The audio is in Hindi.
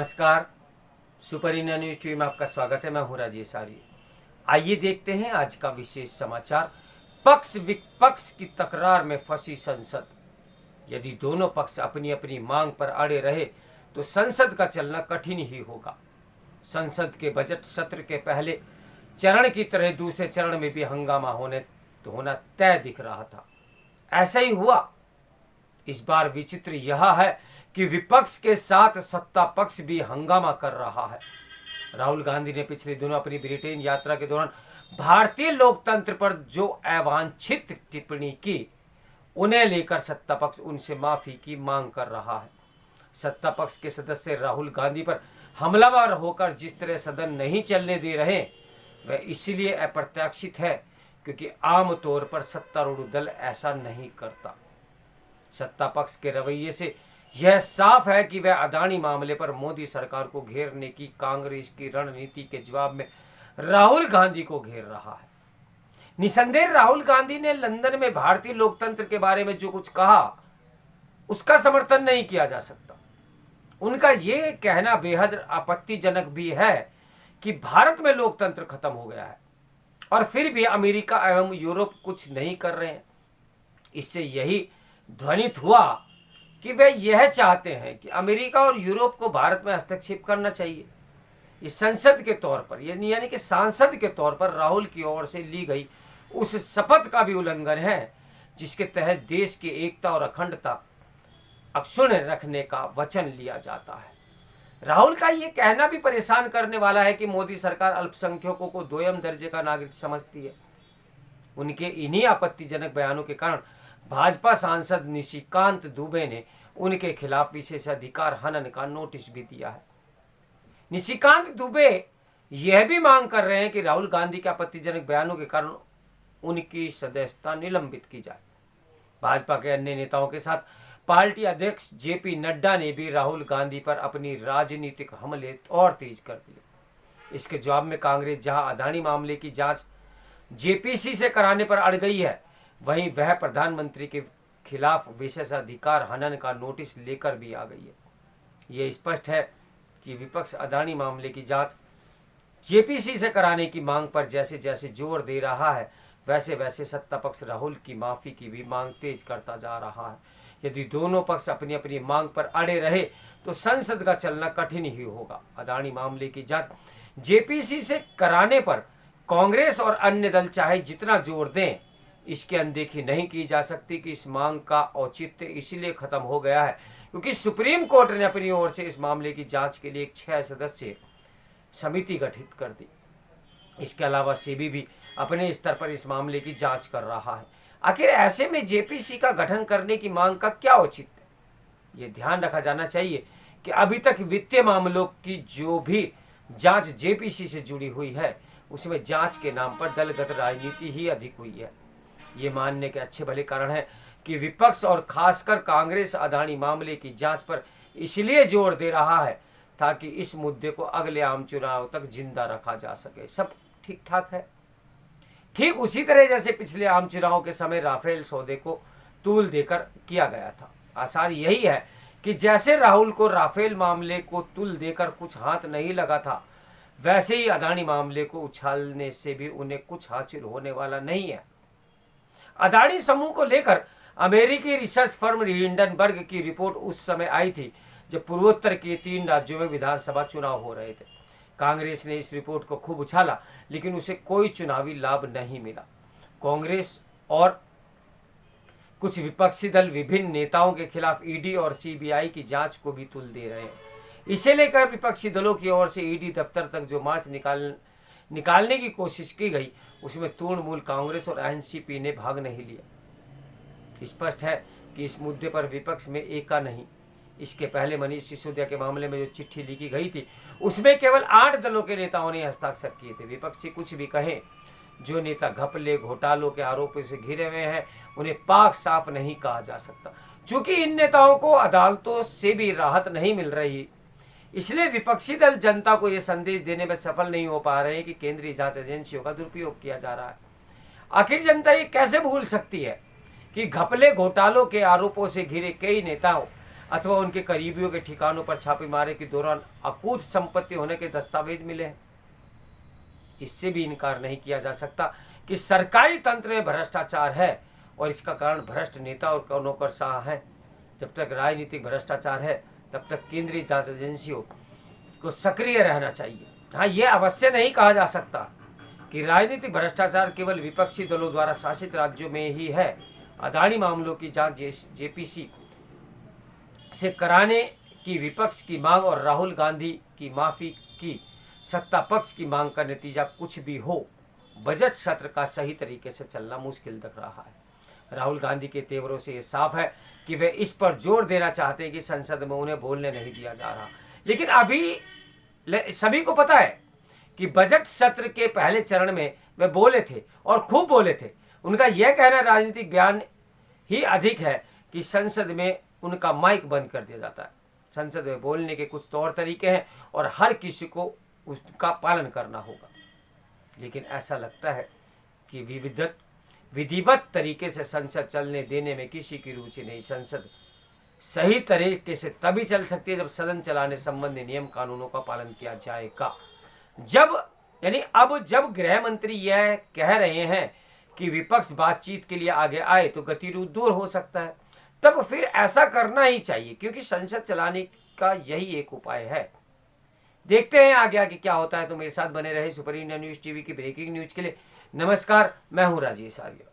नमस्कार। सुपर इंडिया न्यूज टीवी में आपका स्वागत है। मैं हूं राजेश आर्य। आइए देखते हैं आज का विशेष समाचार। पक्ष विपक्ष की तकरार में फंसी संसद। यदि दोनों पक्ष अपनी अपनी मांग पर अड़े रहे तो संसद का चलना कठिन ही होगा। संसद के बजट सत्र के पहले चरण की तरह दूसरे चरण में भी हंगामा होना तय दिख रहा था। ऐसा ही हुआ। इस बार विचित्र यह है कि विपक्ष के साथ सत्ता पक्ष भी हंगामा कर रहा है। राहुल गांधी ने पिछले दिनों अपनी ब्रिटेन यात्रा के दौरान भारतीय लोकतंत्र पर जो अवांछित टिप्पणी की, उन्हें लेकर सत्ता पक्ष उनसे माफी की मांग कर रहा है। सत्ता पक्ष के सदस्य राहुल गांधी पर हमलावर होकर जिस तरह सदन नहीं चलने दे रहे, वह इसलिए अप्रत्याशित है क्योंकि आमतौर पर सत्तारूढ़ दल ऐसा नहीं करता। सत्ता पक्ष के रवैये से यह साफ है कि वह अदानी मामले पर मोदी सरकार को घेरने की कांग्रेस की रणनीति के जवाब में राहुल गांधी को घेर रहा है। निसंदेह राहुल गांधी ने लंदन में भारतीय लोकतंत्र के बारे में जो कुछ कहा, उसका समर्थन नहीं किया जा सकता। उनका यह कहना बेहद आपत्तिजनक भी है कि भारत में लोकतंत्र खत्म हो गया है और फिर भी अमेरिका एवं यूरोप कुछ नहीं कर रहे हैं। इससे यही ध्वनित हुआ कि वे यह चाहते हैं कि अमेरिका और यूरोप को भारत में हस्तक्षेप करना चाहिए। इस संसद के तौर पर यानी कि सांसद के तौर पर राहुल की ओर से ली गई उस शपथ का भी उल्लंघन है जिसके तहत देश की एकता और अखंडता अक्षुण्ण रखने का वचन लिया जाता है। राहुल का यह कहना भी परेशान करने वाला है कि मोदी सरकार अल्पसंख्यकों को दोयम दर्जे का नागरिक समझती है। उनके इन्हीं आपत्तिजनक बयानों के कारण भाजपा सांसद निशिकांत दुबे ने उनके खिलाफ विशेषाधिकार हनन का नोटिस भी दिया है। निशिकांत दुबे यह भी मांग कर रहे हैं कि राहुल गांधी के आपत्तिजनक बयानों के कारण उनकी सदस्यता निलंबित की जाए। भाजपा के अन्य नेताओं के साथ पार्टी अध्यक्ष जेपी नड्डा ने भी राहुल गांधी पर अपनी राजनीतिक हमले और तेज कर दिए। इसके जवाब में कांग्रेस जहां अदानी मामले की जांच जेपीसी से कराने पर अड़ गई है, वहीं वह प्रधानमंत्री के खिलाफ विशेषाधिकार हनन का नोटिस लेकर भी आ गई है। यह स्पष्ट है कि विपक्ष अदानी मामले की जांच जेपीसी से कराने की मांग पर जैसे जैसे जोर दे रहा है, वैसे वैसे सत्ता पक्ष राहुल की माफी की भी मांग तेज करता जा रहा है। यदि दोनों पक्ष अपनी अपनी मांग पर अड़े रहे तो संसद का चलना कठिन ही होगा। अदानी मामले की जांच जेपीसी से कराने पर कांग्रेस और अन्य दल चाहे जितना जोर दें, इसकी अनदेखी नहीं की जा सकती कि इस मांग का औचित्य इसलिए खत्म हो गया है क्योंकि सुप्रीम कोर्ट ने अपनी ओर से इस मामले की जांच के लिए एक 6 सदस्यीय समिति गठित कर दी। इसके अलावा सेबी भी अपने स्तर पर इस मामले की जांच कर रहा है। आखिर ऐसे में जेपीसी का गठन करने की मांग का क्या औचित्य? ये ध्यान रखा जाना चाहिए कि अभी तक वित्तीय मामलों की जो भी जांच जेपीसी से जुड़ी हुई है, उसमें जांच के नाम पर दलगत राजनीति ही अधिक हुई है। ये मानने के अच्छे भले कारण है कि विपक्ष और खासकर कांग्रेस अदानी मामले की जांच पर इसलिए जोर दे रहा है ताकि इस मुद्दे को अगले आम चुनाव तक जिंदा रखा जा सके। सब ठीक ठाक है। ठीक उसी तरह जैसे पिछले आम चुनाव के समय राफेल सौदे को तूल देकर किया गया था। आसार यही है कि जैसे राहुल को राफेल मामले को तूल देकर कुछ हाथ नहीं लगा था, वैसे ही अदानी मामले को उछालने से भी उन्हें कुछ हासिल होने वाला नहीं है। अदानी समूह को लेकर अमेरिकी रिसर्च फर्म हिंडनबर्ग की रिपोर्ट उस समय आई थी जब पूर्वोत्तर के 3 राज्यों में विधानसभा चुनाव हो रहे थे। कांग्रेस ने इस रिपोर्ट को खूब उछाला, लेकिन उसे कोई चुनावी लाभ नहीं मिला। कांग्रेस और कुछ विपक्षी दल विभिन्न नेताओं के खिलाफ ईडी और सीबीआई की जांच को भी तुल दे रहे हैं। इसे लेकर विपक्षी दलों की ओर से ईडी दफ्तर तक जो मार्च निकालने की कोशिश की गई, उसमें तृणमूल कांग्रेस और एनसीपी ने भाग नहीं लिया। स्पष्ट है कि इस मुद्दे पर विपक्ष में एका नहीं। इसके पहले मनीष सिसोदिया के मामले में जो चिट्ठी लिखी गई थी, उसमें केवल 8 दलों के नेताओं ने हस्ताक्षर किए थे। विपक्षी कुछ भी कहें, जो नेता घपले घोटालों के आरोपों से घिरे हुए हैं, उन्हें पाक साफ नहीं कहा जा सकता। चूंकि इन नेताओं को अदालतों से भी राहत नहीं मिल रही, इसलिए विपक्षी दल जनता को यह संदेश देने में सफल नहीं हो पा रहे कि केंद्रीय जांच एजेंसियों का दुरुपयोग किया जा रहा है। आखिर जनता ये कैसे भूल सकती है कि घपले घोटालों के आरोपों से घिरे कई नेताओं अथवा उनके करीबियों के ठिकानों पर छापेमारी के दौरान अकूत संपत्ति होने के दस्तावेज मिले हैं। इससे भी इनकार नहीं किया जा सकता कि सरकारी तंत्र में भ्रष्टाचार है और इसका कारण भ्रष्ट नेता और नौकरशाह हैं। जब तक राजनीतिक भ्रष्टाचार है तब तक केंद्रीय जांच एजेंसियों को सक्रिय रहना चाहिए। हाँ, यह अवश्य नहीं कहा जा सकता कि राजनीतिक भ्रष्टाचार केवल विपक्षी दलों द्वारा शासित राज्यों में ही है। अदानी मामलों की जांच जेपीसी से कराने की विपक्ष की मांग और राहुल गांधी की माफी की सत्ता पक्ष की मांग का नतीजा कुछ भी हो, बजट सत्र का सही तरीके से चलना मुश्किल दिख रहा है। राहुल गांधी के तेवरों से ये साफ है कि वे इस पर जोर देना चाहते हैं कि संसद में उन्हें बोलने नहीं दिया जा रहा। लेकिन अभी सभी को पता है कि बजट सत्र के पहले चरण में वे बोले थे और खूब बोले थे। उनका यह कहना राजनीतिक बयान ही अधिक है कि संसद में उनका माइक बंद कर दिया जाता है। संसद में बोलने के कुछ तौर तरीके हैं और हर किसी को उसका पालन करना होगा। लेकिन ऐसा लगता है कि विधिवत तरीके से संसद चलने देने में किसी की रुचि नहीं। संसद सही तरीके से तभी चल सकती है जब सदन चलाने संबंधी नियम कानूनों का पालन किया जाएगा। अब जब गृह मंत्री यह कह रहे हैं कि विपक्ष बातचीत के लिए आगे आए तो गतिरोध दूर हो सकता है, तब फिर ऐसा करना ही चाहिए, क्योंकि संसद चलाने का यही एक उपाय है। देखते हैं आगे आगे क्या होता है। तो मेरे साथ बने रहे सुपर इंडिया न्यूज़ टीवी की ब्रेकिंग न्यूज के लिए। नमस्कार, मैं हूं राजेश आर्य।